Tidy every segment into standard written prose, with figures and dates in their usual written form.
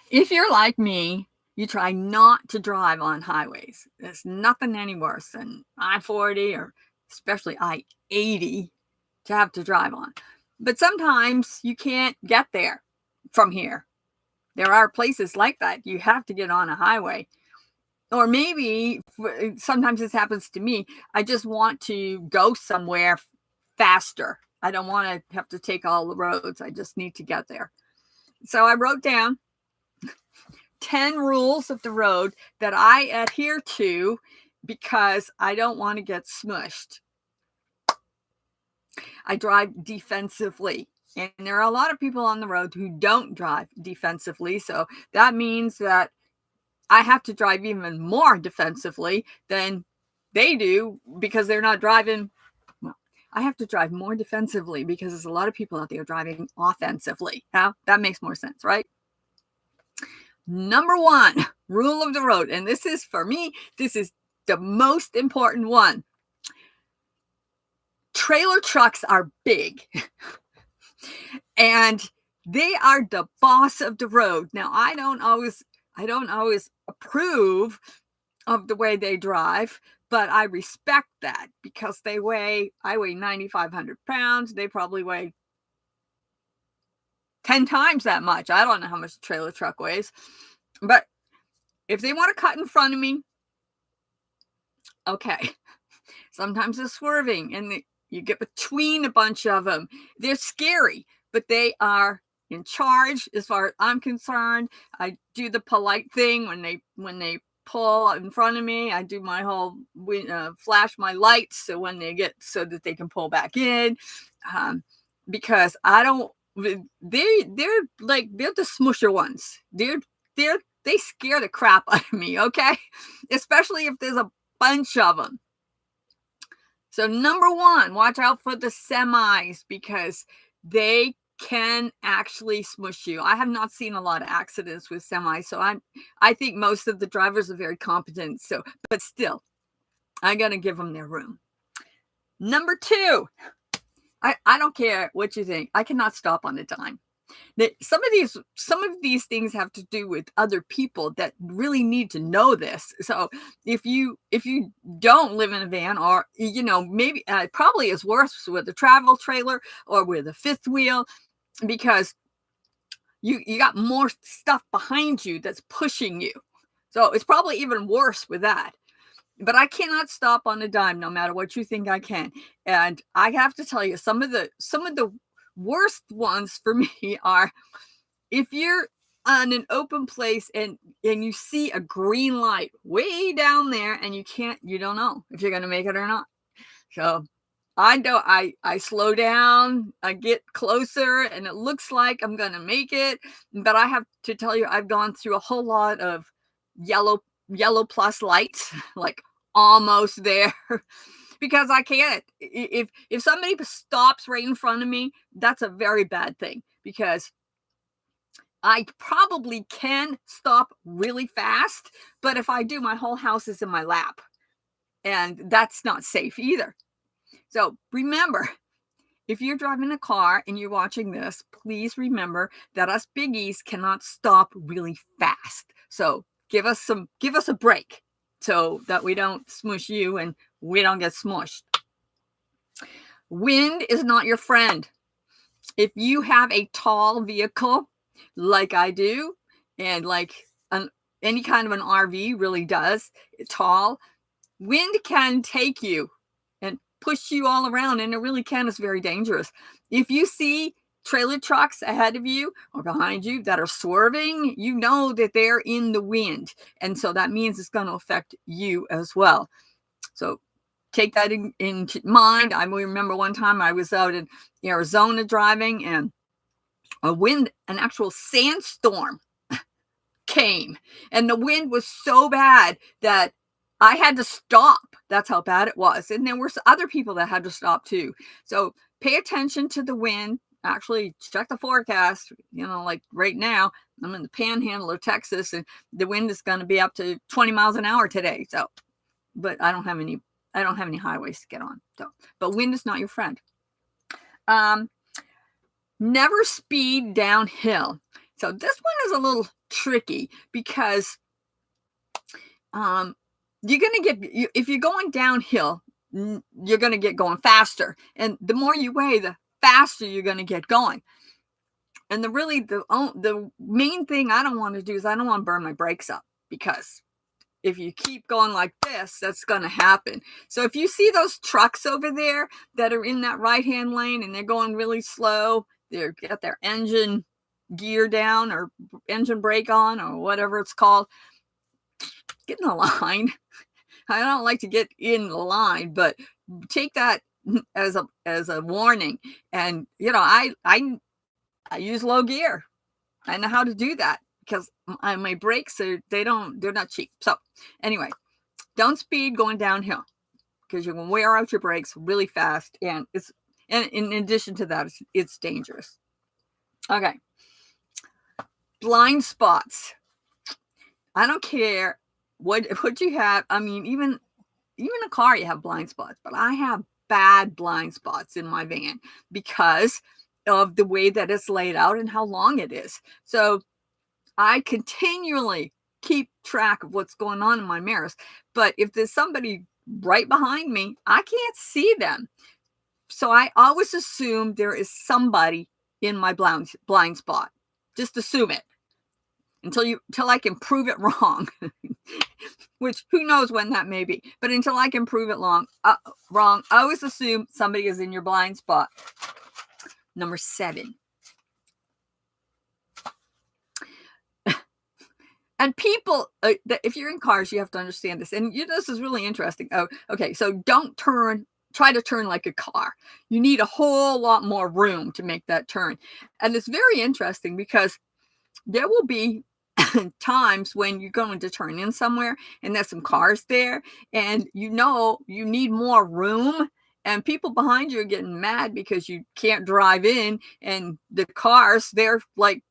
If you're like me, you try not to drive on highways. There's nothing any worse than I-40 or especially I-80 to have to drive on. But sometimes you can't get there from here. There are places like that. You have to get on a highway. Or maybe sometimes this happens to me. I just want to go somewhere faster. I don't want to have to take all the roads. I just need to get there. So I wrote down 10 rules of the road that I adhere to because I don't want to get smushed. I drive defensively. And there are a lot of people on the road who don't drive defensively. So that means that I have to drive even more defensively than they do because they're not driving. Well, I have to drive more defensively because there's a lot of people out there driving offensively. Now, that makes more sense, right? Number one, rule of the road. And this is, for me, this is the most important one. Trailer trucks are big. And they are the boss of the road. Now, I don't always approve of the way they drive, but I respect that because I weigh 9,500 pounds. They probably weigh 10 times that much. I don't know how much a trailer truck weighs, but if they want to cut in front of me, okay. Sometimes they're swerving and you get between a bunch of them. They're scary, but they are in charge as far as I'm concerned. I do the polite thing when they pull in front of me. I do my whole flash my lights so when they get so that they can pull back in, because I don't. They're the smusher ones. They scare the crap out of me. Okay, especially if there's a bunch of them. So number one, watch out for the semis because they can actually smush you. I have not seen a lot of accidents with semis, so I think most of the drivers are very competent. So, but still, I gotta give them their room. Number two, I don't care what you think. I cannot stop on a dime. Some of these things have to do with other people that really need to know this. So if you don't live in a van, or maybe probably is worse with a travel trailer or with a fifth wheel, because you got more stuff behind you that's pushing you. So it's probably even worse with that. But I cannot stop on a dime, no matter what you think I can. And I have to tell you, some of the worst ones for me are if you're on an open place and you see a green light way down there and you don't know if you're going to make it or not. So I slow down, I get closer, and it looks like I'm going to make it. But I have to tell you, I've gone through a whole lot of yellow plus lights, like almost there. Because I can't. If somebody stops right in front of me, that's a very bad thing, because I probably can stop really fast, but if I do, my whole house is in my lap, and that's not safe either. So remember, if you're driving a car and you're watching this, please remember that us biggies cannot stop really fast. So give us a break so that we don't smush you and we don't get smushed. Wind is not your friend. If you have a tall vehicle like I do, and like any kind of an RV really does, tall, wind can take you and push you all around, and it really can. It's very dangerous. If you see trailer trucks ahead of you or behind you that are swerving, you know that they're in the wind, and so that means it's going to affect you as well. So take that in mind. I remember one time I was out in Arizona driving, and an actual sandstorm came, and the wind was so bad that I had to stop. That's how bad it was. And there were other people that had to stop too. So pay attention to the wind. Actually, check the forecast. Like right now, I'm in the panhandle of Texas, and the wind is going to be up to 20 miles an hour today. So, but I don't have any highways to get on. So, but wind is not your friend. Never speed downhill. So this one is a little tricky because you're going to get, if you're going downhill, you're going to get going faster. And the more you weigh, the faster you're going to get going. And the main thing I don't want to do is I don't want to burn my brakes up, because if you keep going like this, that's going to happen. So if you see those trucks over there that are in that right-hand lane and they're going really slow, they've got their engine gear down or engine brake on or whatever it's called, get in the line. I don't like to get in the line, but take that as a warning. And I use low gear. I know how to do that because my brakes they're not cheap. So anyway, don't speed going downhill, because you're gonna wear out your brakes really fast, and in addition to that, it's dangerous. Okay, blind spots. I don't care what you have. I mean, even a car, you have blind spots, but I have bad blind spots in my van because of the way that it's laid out and how long it is. So I continually keep track of what's going on in my mirrors. But if there's somebody right behind me, I can't see them. So I always assume there is somebody in my blind spot. Just assume it until I can prove it wrong. Which who knows when that may be. But until I can prove it wrong, I always assume somebody is in your blind spot. Number 7. And people, if you're in cars, you have to understand this. And this is really interesting. Oh, okay. So don't try to turn like a car. You need a whole lot more room to make that turn. And it's very interesting because there will be times when you're going to turn in somewhere and there's some cars there and you need more room, and people behind you are getting mad because you can't drive in, and the cars, they're like,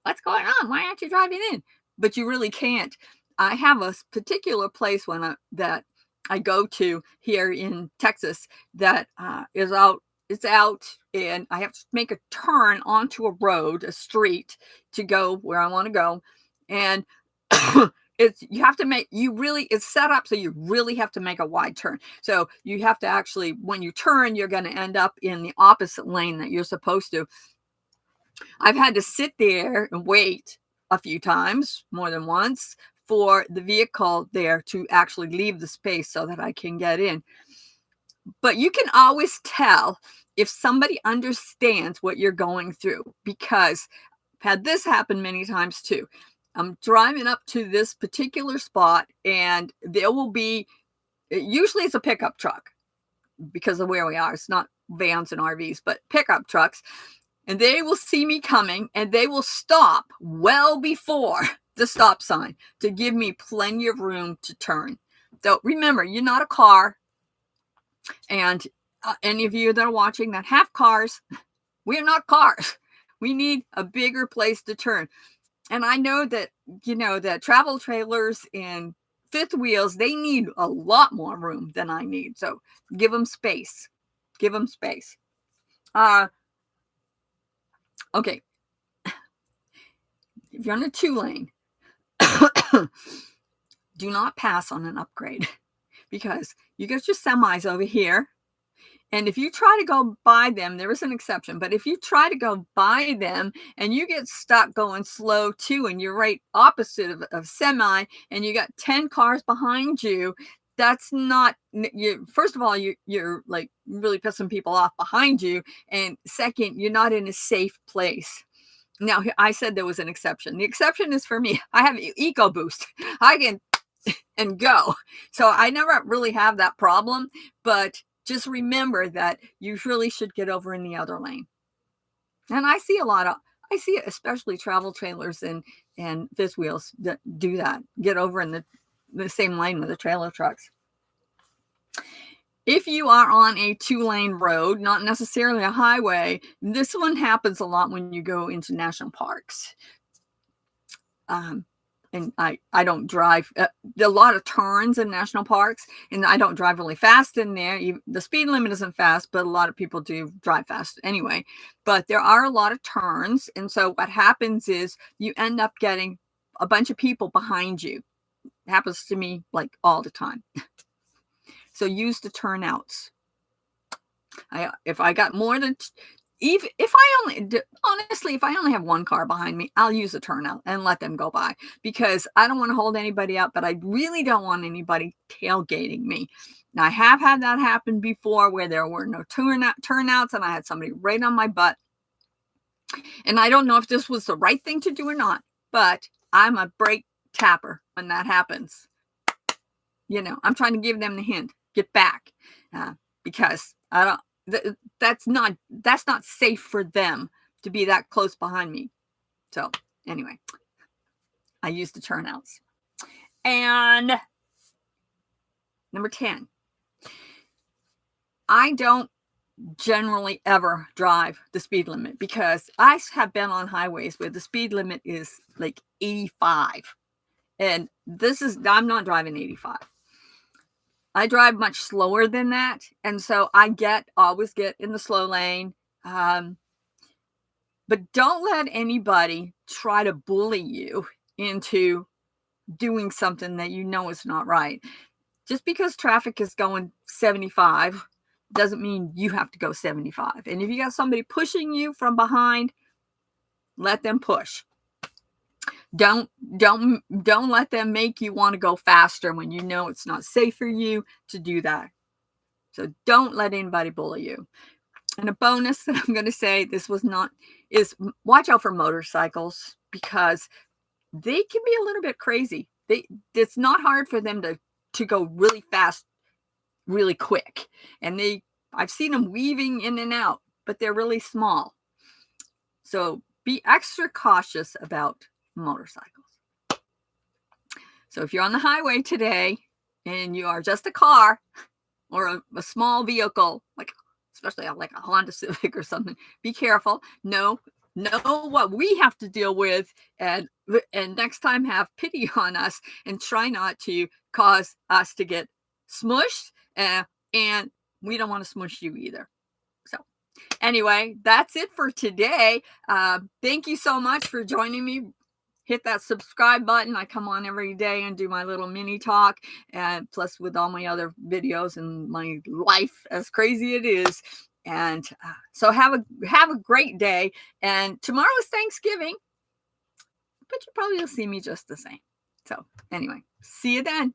what's going on? Why aren't you driving in? But you really can't. I have a particular place that I go to here in Texas that is out. It's out, and I have to make a turn onto a road, a street, to go where I want to go. And it's set up so you really have to make a wide turn. So you have to actually, when you turn, you're going to end up in the opposite lane that you're supposed to. I've had to sit there and wait a few times, more than once, for the vehicle there to actually leave the space so that I can get in. But you can always tell if somebody understands what you're going through, because I've had this happen many times too. I'm driving up to this particular spot, and there will be, usually it's a pickup truck because of where we are. It's not vans and RVs, but pickup trucks. And they will see me coming, and they will stop well before the stop sign to give me plenty of room to turn. So remember, you're not a car. And any of you that are watching that have cars, we're not cars. We need a bigger place to turn. And I know that, that travel trailers and fifth wheels, they need a lot more room than I need. So give them space. Give them space. Okay. If you're on a 2-lane, do not pass on an upgrade, because you get your semis over here. And if you try to go by them, there is an exception, but if you try to go by them and you get stuck going slow too, and you're right opposite of semi, and you got 10 cars behind you, that's not you. First of all, you're like really pissing people off behind you. And second, you're not in a safe place. Now, I said there was an exception. The exception is for me. I have EcoBoost. I can and go. So I never really have that problem, but just remember that you really should get over in the other lane. And I see especially travel trailers and fifth wheels that do that, get over in the same lane with the trailer trucks. If you are on a 2-lane road, not necessarily a highway, this one happens a lot when you go into national parks. and I don't drive. There are a lot of turns in national parks, and I don't drive really fast in there. The speed limit isn't fast, but a lot of people do drive fast anyway. But there are a lot of turns, and so what happens is you end up getting a bunch of people behind you. It happens to me like all the time. So use the turnouts. If I got more than even if I only have one car behind me, I'll use a turnout and let them go by, because I don't want to hold anybody up, but I really don't want anybody tailgating me. Now, I have had that happen before where there were no turnouts and I had somebody right on my butt. And I don't know if this was the right thing to do or not, but I'm a brake tapper when that happens. I'm trying to give them the hint, get back, because I don't. That's not safe for them to be that close behind me. So anyway, I use the turnouts. And number 10, I don't generally ever drive the speed limit, because I have been on highways where the speed limit is like 85, and I'm not driving 85. I drive much slower than that, and so I always get in the slow lane. But don't let anybody try to bully you into doing something that you know is not right. Just because traffic is going 75 doesn't mean you have to go 75. And if you got somebody pushing you from behind, let them push. Don't let them make you want to go faster when you know it's not safe for you to do that. So don't let anybody bully you. And a bonus that I'm going to say is watch out for motorcycles, because they can be a little bit crazy. It's not hard for them to go really fast, really quick. And I've seen them weaving in and out, but they're really small. So be extra cautious about motorcycles. So if you're on the highway today and you are just a car or a small vehicle, especially like a Honda Civic or something, be careful. Know what we have to deal with, and next time have pity on us and try not to cause us to get smushed, and we don't want to smush you either. So anyway, that's it for today. Thank you so much for joining me. Hit that subscribe button. I come on every day and do my little mini talk, and plus with all my other videos and my life, as crazy it is. And so have a great day. And tomorrow is Thanksgiving, but you probably will see me just the same. So anyway, see you then.